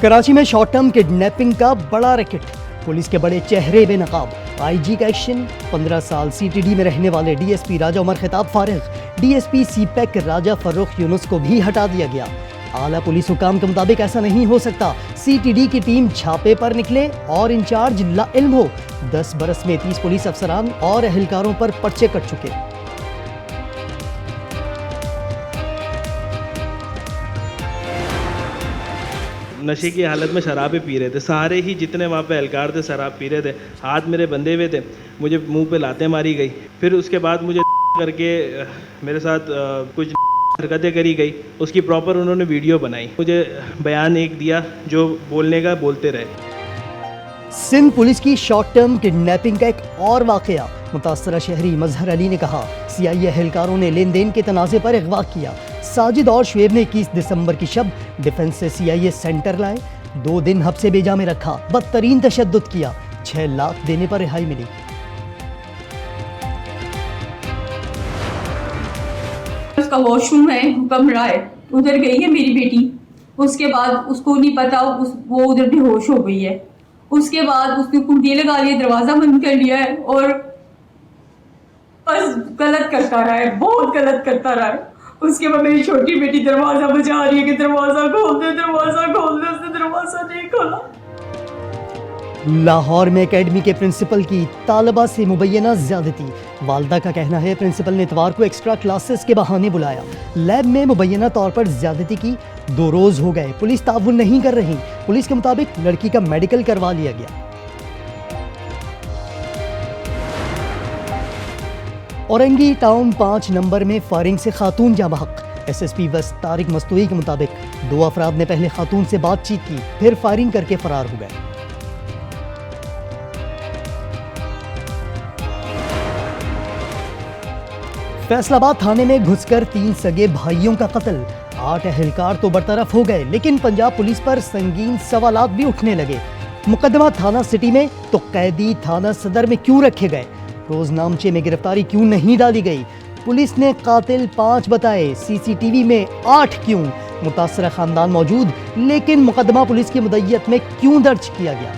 कराची में short term kidnapping का बड़ा रैकेट, पुलिस के बड़े चेहरे बेनकाब, आईजी का एक्शन। 15 साल सीटीडी में रहने वाले डीएसपी राजा उमर खिताब फारिग, डीएसपी सीपैक राजा फर्रुख यूनुस को भी हटा दिया गया। आला पुलिस हुकाम के मुताबिक ऐसा नहीं हो सकता, सीटीडी की टीम छापे पर निकले और इंचार्ज लाइल्म हो। 10 बरस में 30 पुलिस अफसरान और एहलकारों पर पर्चे कट चुके। नशे की हालत में शराबें पी रहे थे, सारे ही जितने वहाँ पे एहलकार थे शराब पी रहे थे। हाथ मेरे बंधे हुए थे, मुझे मुंह पे लातें मारी गई। फिर उसके बाद मुझे करके मेरे साथ कुछ हरकतें करी गई, उसकी प्रॉपर उन्होंने वीडियो बनाई। मुझे बयान एक दिया, जो बोलने का बोलते रहे। सिंध पुलिस की शॉर्ट टर्म किडनैपिंग का एक और वाकया। मुतासरा शहरी मजहर अली ने कहा, सीआईए एहलकारों ने लेन देन के तनाज़े पर अगवा किया। साजिद और शुएब ने 21 दिसंबर की शब डिफेंस से सीआईए सेंटर लाए, 2 दिन हब्से बेजा में रखा, बदतरीन तशद्दुद किया, 6 लाख देने पर रिहाई मिली। उसका वॉशरूम है, कमरा है, उधर गई है मेरी बेटी। उसके बाद उसको नहीं पता, वो उधर बेहोश हो गई है। उसके बाद उसने कुंडी लगा लिया, दरवाजा बंद कर लिया है और बस गलत करता रहा है, बहुत गलत करता रहा है। उसके बाद मेरी छोटी बेटी दरवाजा बजा रही है कि दरवाजा खोल दे, दरवाजा खोल दे। उसने दरवाजा नहीं खोला। लाहौर में एकेडमी के प्रिंसिपल की तालिबा से मुबैना ज्यादती। वालदा का कहना है प्रिंसिपल ने इतवार को एक्स्ट्रा क्लासेस के बहाने बुलाया। लैब में मुबैना तौर पर ज्यादती की, 2 रोज हो गए, पुलिस ताउन नहीं कर रही। पुलिस के मुताबिक लड़की का मेडिकल करवा लिया गया। औरंगी टाउन 5 नंबर में फायरिंग से खातून जाँ बहक। एसएसपी वेस्ट तारिक मस्तूई के मुताबिक 2 अफराद ने पहले खातून से बातचीत की, फिर फायरिंग करके फरार हो गए। फैसलाबाद थाने में घुसकर 3 सगे भाइयों का कत्ल। 8 एहलकार तो बरतरफ हो गए, लेकिन पंजाब पुलिस पर संगीन सवालात भी उठने लगे। मुकदमा थाना सिटी में तो कैदी थाना सदर में क्यों रखे गए? रोजनामचे में गिरफ्तारी क्यों नहीं डाली गई? पुलिस ने कातिल 5 बताए, सीसीटीवी में 8 क्यों? मुतासरा खानदान मौजूद, लेकिन मुकदमा पुलिस की मुद्दत में क्यों दर्ज किया गया?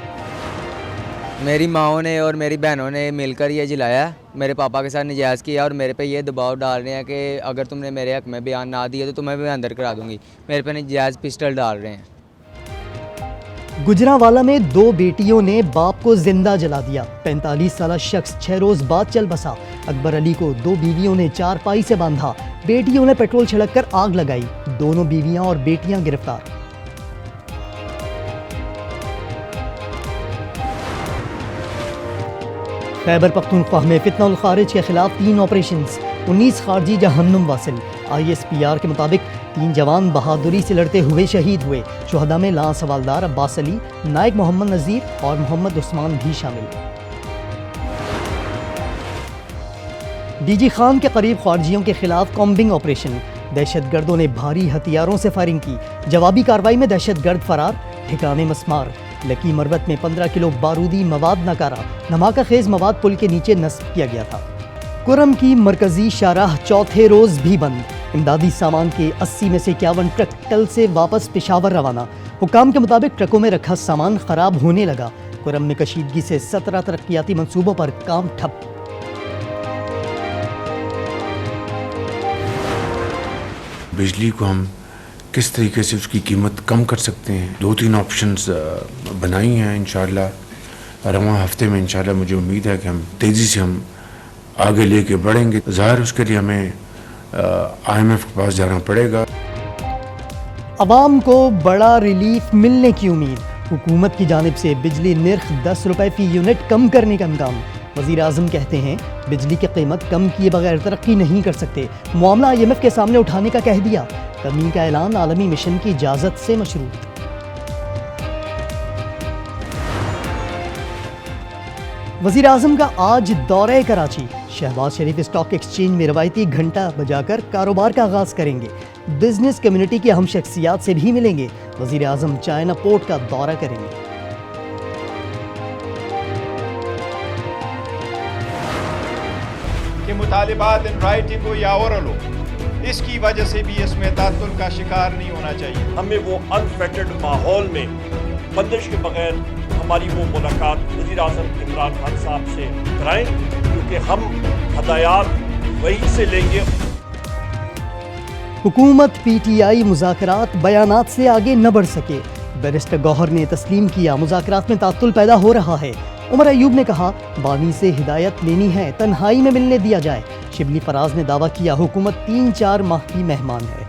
मेरी माओ ने और मेरी बहनों ने मिलकर ये जिलाया, मेरे पापा के साथ नजायज़ किया और मेरे पे ये दबाव डाल रहे हैं कि अगर तुमने मेरे हक में बयान ना दिया तो तुम्हें भी अंदर करा दूंगी। मेरे पे नजायज़ पिस्टल डाल रहे हैं। गुजरांवाला में 2 बेटियों ने बाप को जिंदा जला दिया। 45 साल शख्स 6 रोज बाद चल बसा। अकबर अली को 2 बीवियों ने चारपाई से बांधा, बेटियों ने पेट्रोल छिड़ककर आग लगाई। दोनों बीवियां और बेटियां गिरफ्तार। खैबर पख्तूनख्वा में फितना खारिज के खिलाफ 3 ऑपरेशंस, 19 खारजी जहन्नुम वासिल। ISPR के मुताबिक 3 जवान बहादुरी से लड़ते हुए शहीद हुए। शुहदा में लांस हवालदार अब्बास अली, नायक मोहम्मद नज़ीर और मोहम्मद उस्मान भी शामिल। डीजी खान के करीब खारजियों के खिलाफ कॉम्बिंग ऑपरेशन। दहशतगर्दों ने भारी हथियारों से फायरिंग की, जवाबी कार्रवाई में दहशतगर्द फरार, ठिकाने मस्मार। लकी मरवत में 15 किलो बारूदी मवाद नकारा, धमाका खेज मवाद पुल के नीचे नस्ब किया गया था। कुरम की मरकजी शाहराह चौथे रोज भी बंद। इमदादी सामान के 80 में से 51 ट्रक कल से वापस पेशावर रवाना। हुकाम के मुताबिक ट्रकों में रखा सामान खराब होने लगा। कुरम में कशीदगी से 17 तरक्याती मंसूबों पर काम ठप। बिजली को हम किस तरीके से उसकी कीमत कम कर सकते हैं, 2-3 ऑप्शंस बनाई हैं। इंशाल्लाह रवां हफ्ते में इंशाल्लाह मुझे उम्मीद है कि हम तेज़ी से हम आगे लेके बढ़ेंगे। ज़ाहिर उसके लिए हमें IMF के पास जाना पड़ेगा। अवाम को बड़ा रिलीफ मिलने की उम्मीद। हुकूमत की जानिब से बिजली निर्ख 10 रुपए फी यूनिट कम करने का इम्कान। वज़ीर आज़म कहते हैं बिजली की कीमत कम किए बगैर तरक्की नहीं कर सकते। मामला IMF के सामने उठाने का कह दिया। कमी का ऐलान आलमी मिशन की इजाज़त से मशरूत। वज़ीर आज़म का आज दौरे कराची। शहबाज शरीफ स्टॉक एक्सचेंज में रवायती घंटा बजाकर कारोबार का आगाज करेंगे। बिजनेस कम्युनिटी की अहम शख्सियात से भी मिलेंगे। वज़ीर आज़म चाइना पोर्ट का दौरा करेंगे। कि मुतालिबात इन राइटिंग या ओरल हो इसकी वजह से भी इसमें तातुल का शिकार नहीं होना चाहिए। हमें वो अनफेटेड माहौल में बंदिश के बगैर हमारी वो मुलाकात वज़ीर-ए-आज़म इमरान खान साहब से कराएं, क्योंकि हम हदायत वहीं से लेंगे। हुकूमत पीटीआई मुज़ाकरात बयानात से आगे न बढ़ सके। बैरिस्टर गौहर ने तस्लीम किया मुज़ाकरात में तात्तुल पैदा हो रहा है। उमर अयूब ने कहा बानी से हिदायत लेनी है, तन्हाई में मिलने दिया जाए। शिबली फराज ने दावा किया हुकूमत 3-4 माह की मेहमान है।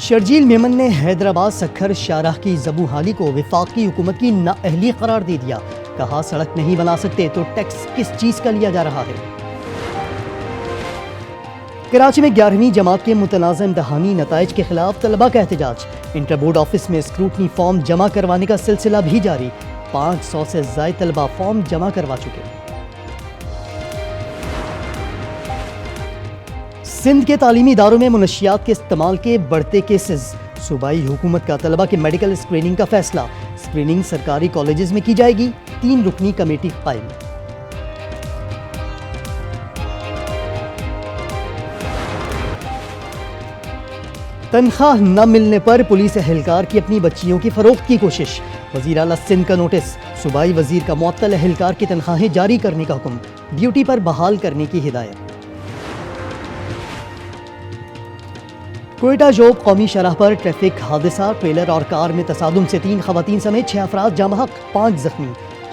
शर्जील मेमन ने हैदराबाद सखर शाहराह की ज़बू हाली को वफाकी हुकूमत की नाअहली करार दे दिया। कहा सड़क नहीं बना सकते तो टैक्स किस चीज़ का लिया जा रहा है। कराची में 11वीं जमात के मुतनाज़ इम्तहानी नताइज के खिलाफ तलबा का एहतजाज। इंटर बोर्ड ऑफिस में स्क्रूटनी फॉर्म जमा करवाने का सिलसिला भी जारी। 500 से ज़ायद तलबा फॉर्म जमा करवा चुके। सिंध के तालीमी इदारों में मुनशियात के इस्तेमाल के बढ़ते केसेस। सूबाई हुकूमत का तलबा के मेडिकल स्क्रीनिंग का फैसला। स्क्रीनिंग सरकारी कॉलेजेस में की जाएगी। 3 रुकनी कमेटी कायम। तनख्वाह न मिलने पर पुलिस एहलकार की अपनी बच्चियों की फरोख्त की कोशिश। वज़ीर आला सिंध का नोटिस। सूबाई वज़ीर का मुअत्तल एहलकार की तनख्वाहें जारी करने का हुक्म। ड्यूटी पर बहाल करने की हिदायत। कोयटा जोब कौमी शरह पर ट्रैफिक हादसा। ट्रेलर और कार में तसादुम से 3 खवातीन समेत 6 अफराद जामहक, 5 जख्मी।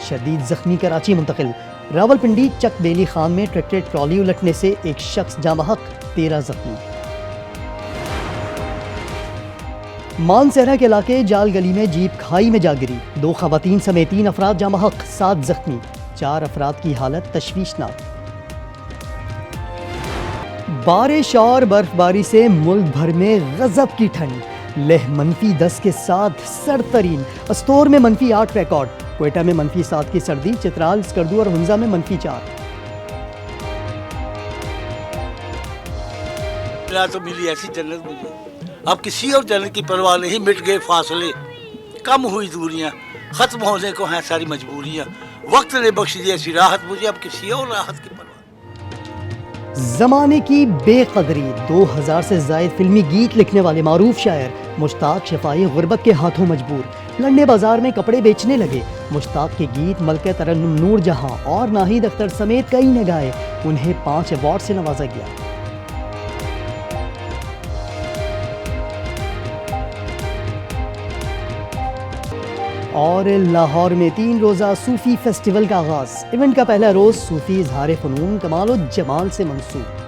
शदीद जख्मी कराची मुंतकिल। रावलपिंडी चक बेली खान में ट्रैक्टर ट्रॉली उलटने से 1 शख्स जामहक, 13 जख्मी। मानसहरा के इलाके जाल गली में जीप खाई में जा गिरी। 2 खवातीन समेत 3 अफराद जामहक, 7 जख्मी। 4 अफराद की हालत तशवीशनाक। बारिश और बर्फबारी से मुल्क भर में गजब की ठंड। लेह -10 के साथ सर्द तरीन। अस्तोर में -8 रिकॉर्ड। क्वेटा में -7 की सर्दी। चित्राल, स्कर्दू और हुंजा में -4। तो मिली ऐसी जन्नत मुझे, अब किसी और जन्नत की परवाह नहीं। मिट गए फासले, कम हुई दूरियां, खत्म होने को हैं सारी मजबूरियां। वक्त ने बख्श दी ऐसी राहत मुझे, अब किसी और राहत की परवाह। ज़माने की बेकदरी। 2000 से ज़ायद फिल्मी गीत लिखने वाले मारूफ शायर मुश्ताक शफाई गुर्बत के हाथों मजबूर। लंडे बाजार में कपड़े बेचने लगे। मुश्ताक के गीत मलके तरन्नुम नूर जहां और नाहिद अख्तर समेत कई ने गाए। उन्हें 5 अवार्ड से नवाजा गया। और लाहौर में 3 रोज़ा सूफ़ी फेस्टिवल का आगाज़। इवेंट का पहला रोज़ सूफ़ी इज़हार फ़नून कमाल और जमाल से मंसूब।